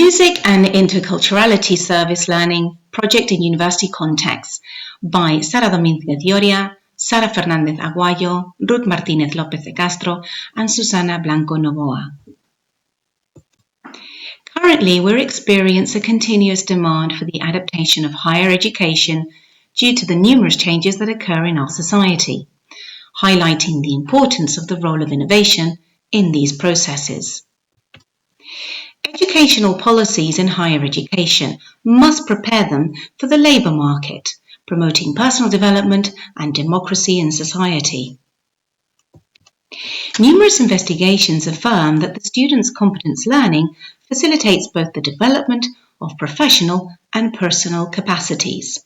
Music and Interculturality Service Learning Project in University Contexts by Sara Domínguez Lloria, Sara Fernández Aguayo, Ruth Martínez López de Castro, and Susana Blanco Novoa. Currently, we experience a continuous demand for the adaptation of higher education due to the numerous changes that occur in our society, highlighting the importance of the role of innovation in these processes. Educational policies in higher education must prepare them for the labour market, promoting personal development and democracy in society. Numerous investigations affirm that the students' competence learning facilitates both the development of professional and personal capacities.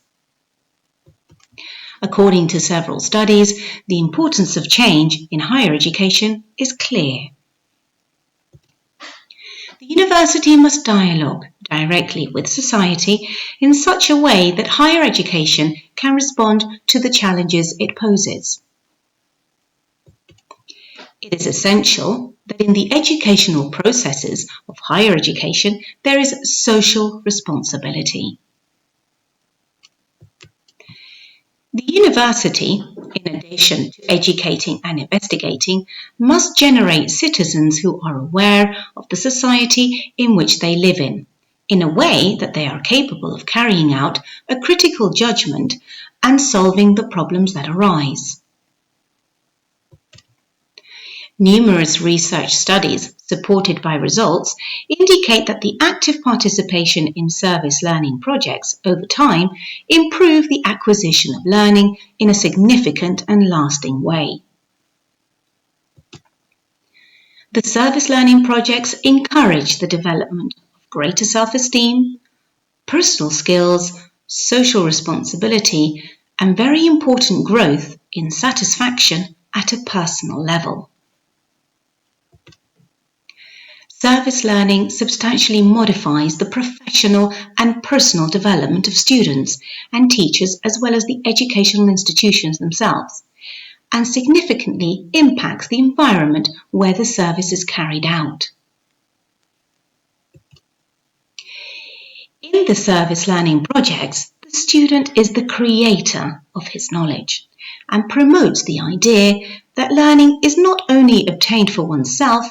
According to several studies, the importance of change in higher education is clear. The university must dialogue directly with society in such a way that higher education can respond to the challenges it poses. It is essential that in the educational processes of higher education there is social responsibility. The university, in addition to educating and investigating, must generate citizens who are aware of the society in which they live in a way that they are capable of carrying out a critical judgment and solving the problems that arise. Numerous research studies, supported by results, indicate that the active participation in service learning projects over time improve the acquisition of learning in a significant and lasting way. The service learning projects encourage the development of greater self-esteem, personal skills, social responsibility, and very important growth in satisfaction at a personal level. Service learning substantially modifies the professional and personal development of students and teachers as well as the educational institutions themselves, and significantly impacts the environment where the service is carried out. In the service learning projects, the student is the creator of his knowledge and promotes the idea that learning is not only obtained for oneself,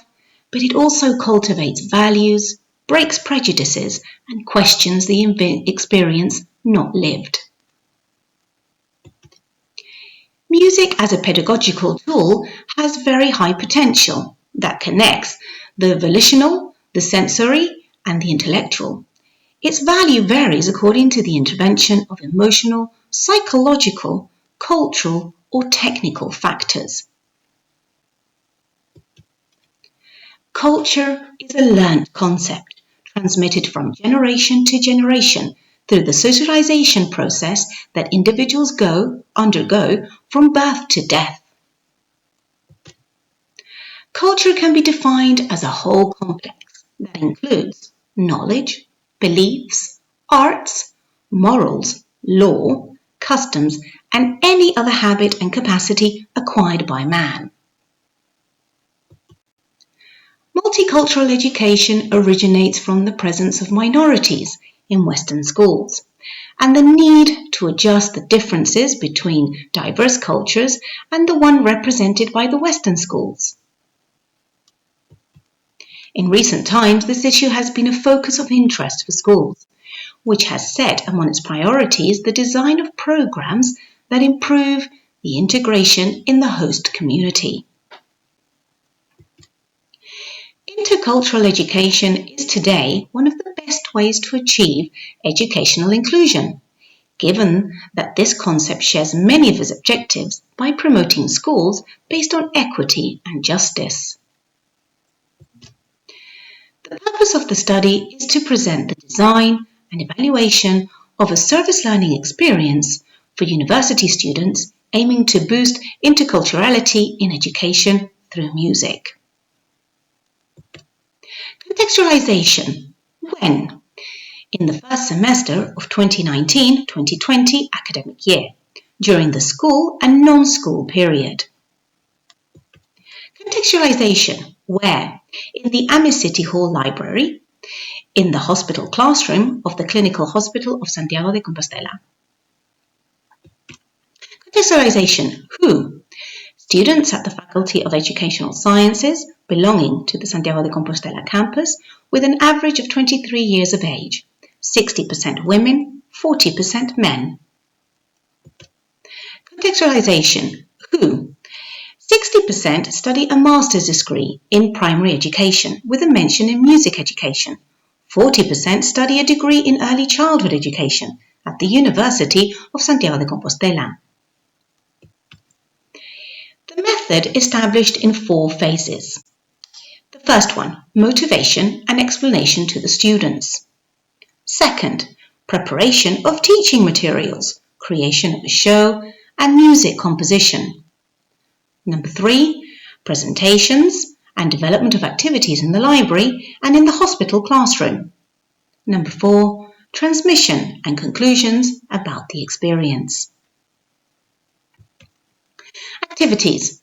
but it also cultivates values, breaks prejudices, and questions the experience not lived. Music as a pedagogical tool has very high potential that connects the volitional, the sensory, and the intellectual. Its value varies according to the intervention of emotional, psychological, cultural, or technical factors. Culture is a learnt concept, transmitted from generation to generation through the socialization process that individuals undergo from birth to death. Culture can be defined as a whole complex that includes knowledge, beliefs, arts, morals, law, customs, and any other habit and capacity acquired by man. Multicultural education originates from the presence of minorities in Western schools and the need to adjust the differences between diverse cultures and the one represented by the Western schools. In recent times, this issue has been a focus of interest for schools, which has set among its priorities the design of programs that improve the integration in the host community. Intercultural education is today one of the best ways to achieve educational inclusion, given that this concept shares many of its objectives by promoting schools based on equity and justice. The purpose of the study is to present the design and evaluation of a service learning experience for university students aiming to boost interculturality in education through music. Contextualization. When? In the first semester of 2019-2020 academic year, during the school and non-school period. Contextualization. Where? In the Amis City Hall Library, in the hospital classroom of the Clinical Hospital of Santiago de Compostela. Contextualization. Who? Students at the Faculty of Educational Sciences belonging to the Santiago de Compostela campus with an average of 23 years of age, 60% women, 40% men. Contextualization. Who? 60% study a master's degree in primary education with a mention in music education. 40% study a degree in early childhood education at the University of Santiago de Compostela. The method established in 4 phases. The first one, motivation and explanation to the students. Second, preparation of teaching materials, creation of a show, and music composition. Number 3, presentations and development of activities in the library and in the hospital classroom. Number 4, transmission and conclusions about the experience. Activities.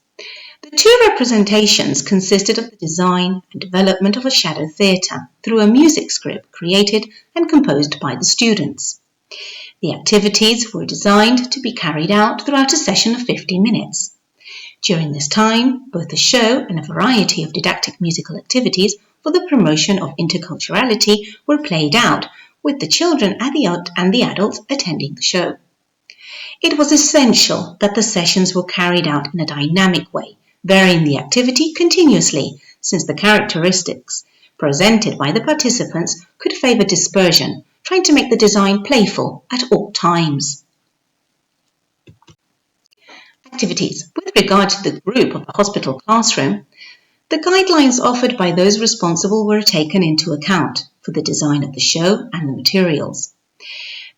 The 2 representations consisted of the design and development of a shadow theatre through a music script created and composed by the students. The activities were designed to be carried out throughout a session of 50 minutes. During this time, both the show and a variety of didactic musical activities for the promotion of interculturality were played out, with the children and the adults attending the show. It was essential that the sessions were carried out in a dynamic way, varying the activity continuously, since the characteristics presented by the participants could favour dispersion, trying to make the design playful at all times. Activities. With regard to the group of the hospital classroom, the guidelines offered by those responsible were taken into account for the design of the show and the materials.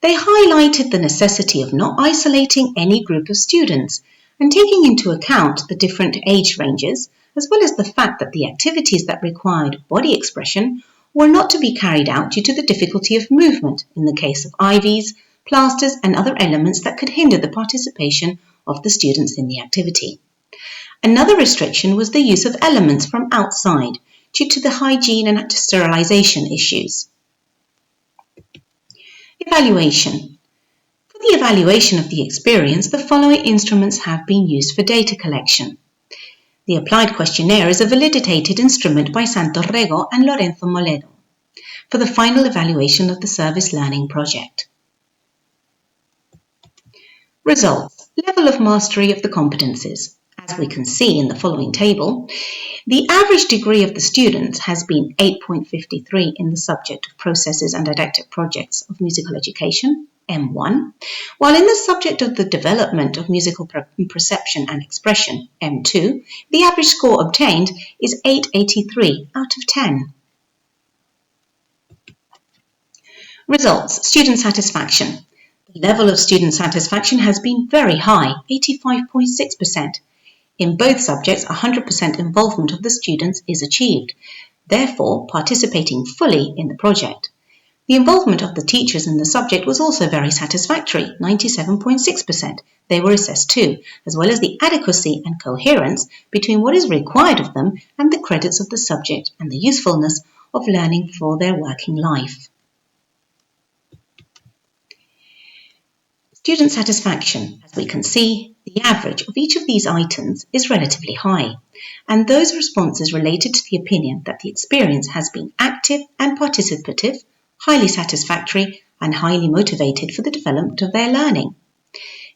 They highlighted the necessity of not isolating any group of students and taking into account the different age ranges, as well as the fact that the activities that required body expression were not to be carried out due to the difficulty of movement in the case of IVs, plasters and other elements that could hinder the participation of the students in the activity. Another restriction was the use of elements from outside due to the hygiene and sterilisation issues. Evaluation. For the evaluation of the experience, the following instruments have been used for data collection. The applied questionnaire is a validated instrument by Santos Rego and Lorenzo Moledo for the final evaluation of the service learning project. Results. Level of mastery of the competencies. As we can see in the following table, the average degree of the students has been 8.53 in the subject of processes and didactic projects of musical education, M1, while in the subject of the development of musical perception and expression, M2, the average score obtained is 883 out of 10. Results. Student satisfaction. The level of student satisfaction has been very high, 85.6%. In both subjects, 100% involvement of the students is achieved, therefore participating fully in the project. The involvement of the teachers in the subject was also very satisfactory, 97.6%. They were assessed too, as well as the adequacy and coherence between what is required of them and the credits of the subject and the usefulness of learning for their working life. Student satisfaction. As we can see, the average of each of these items is relatively high, and those responses related to the opinion that the experience has been active and participative, highly satisfactory, and highly motivated for the development of their learning.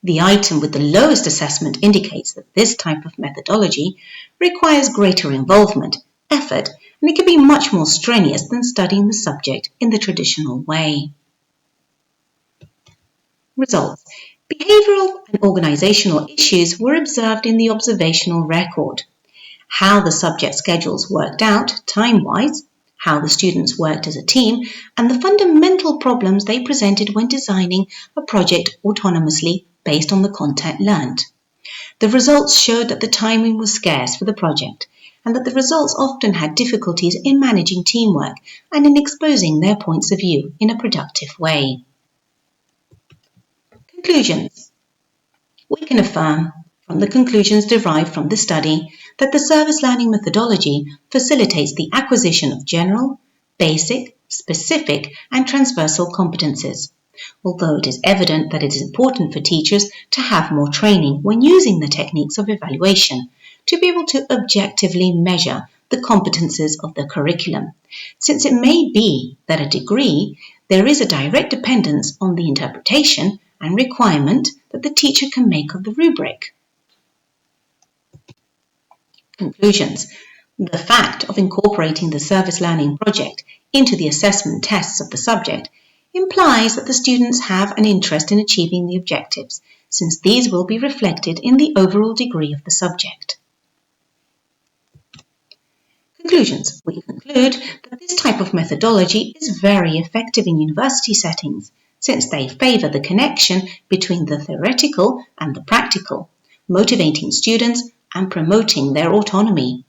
The item with the lowest assessment indicates that this type of methodology requires greater involvement, effort, and it can be much more strenuous than studying the subject in the traditional way. Results. Behavioural and organisational issues were observed in the observational record. How the subject schedules worked out time-wise, how the students worked as a team, and the fundamental problems they presented when designing a project autonomously based on the content learnt. The results showed that the timing was scarce for the project and that the results often had difficulties in managing teamwork and in exposing their points of view in a productive way. Conclusions. We can affirm from the conclusions derived from the study that the service learning methodology facilitates the acquisition of general, basic, specific and transversal competences. Although it is evident that it is important for teachers to have more training when using the techniques of evaluation to be able to objectively measure the competences of the curriculum, since it may be that a degree there is a direct dependence on the interpretation and requirement that the teacher can make of the rubric. Conclusions. The fact of incorporating the service learning project into the assessment tests of the subject implies that the students have an interest in achieving the objectives, since these will be reflected in the overall degree of the subject. Conclusions. We conclude that this type of methodology is very effective in university settings, since they favour the connection between the theoretical and the practical, motivating students and promoting their autonomy.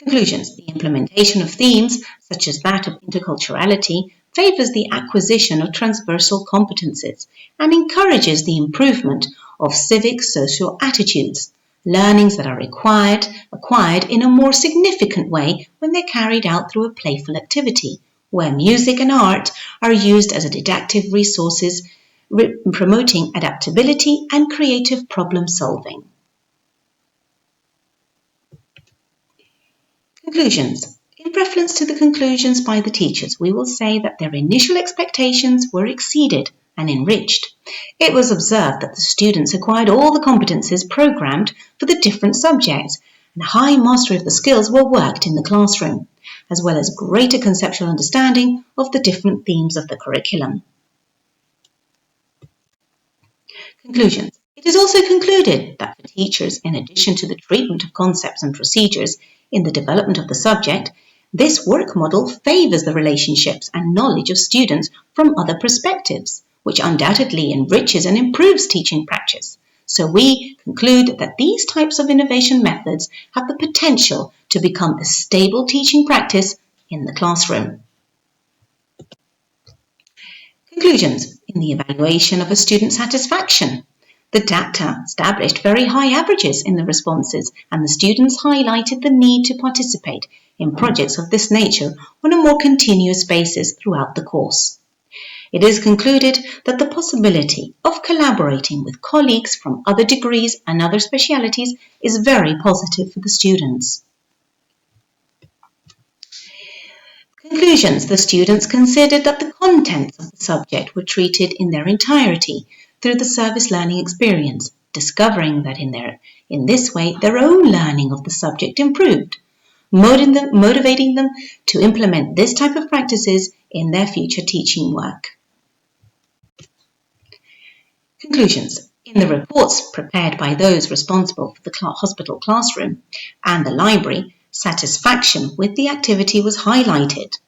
Conclusions. The implementation of themes, such as that of interculturality, favours the acquisition of transversal competences and encourages the improvement of civic social attitudes, learnings that are acquired in a more significant way when they're carried out through a playful activity, where music and art are used as didactic resources, promoting adaptability and creative problem solving. Conclusions. In reference to the conclusions by the teachers, we will say that their initial expectations were exceeded and enriched. It was observed that the students acquired all the competences programmed for the different subjects, and high mastery of the skills were worked in the classroom, as well as greater conceptual understanding of the different themes of the curriculum. Conclusions. It is also concluded that for teachers, in addition to the treatment of concepts and procedures in the development of the subject, this work model favours the relationships and knowledge of students from other perspectives, which undoubtedly enriches and improves teaching practice. So we conclude that these types of innovation methods have the potential to become a stable teaching practice in the classroom. Conclusions. In the evaluation of a student satisfaction, the data established very high averages in the responses, and the students highlighted the need to participate in projects of this nature on a more continuous basis throughout the course. It is concluded that the possibility of collaborating with colleagues from other degrees and other specialities is very positive for the students. Conclusions. The students considered that the contents of the subject were treated in their entirety through the service learning experience, discovering that in this way their own learning of the subject improved, motivating them to implement this type of practices in their future teaching work. Conclusions. In the reports prepared by those responsible for the hospital classroom and the library, satisfaction with the activity was highlighted.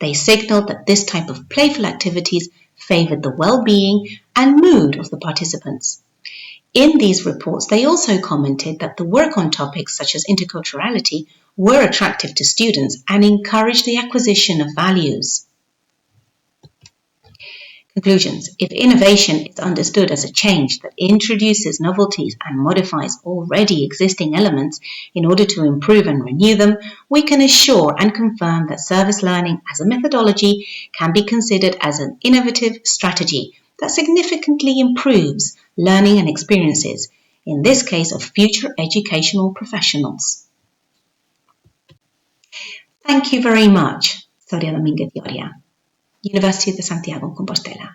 They signalled that this type of playful activities favoured the well-being and mood of the participants. In these reports, they also commented that the work on topics such as interculturality were attractive to students and encouraged the acquisition of values. Conclusions. If innovation is understood as a change that introduces novelties and modifies already existing elements in order to improve and renew them, we can assure and confirm that service learning as a methodology can be considered as an innovative strategy that significantly improves learning and experiences, in this case of future educational professionals. Thank you very much. Soria Domínguez Lloria, University of Santiago, Compostela.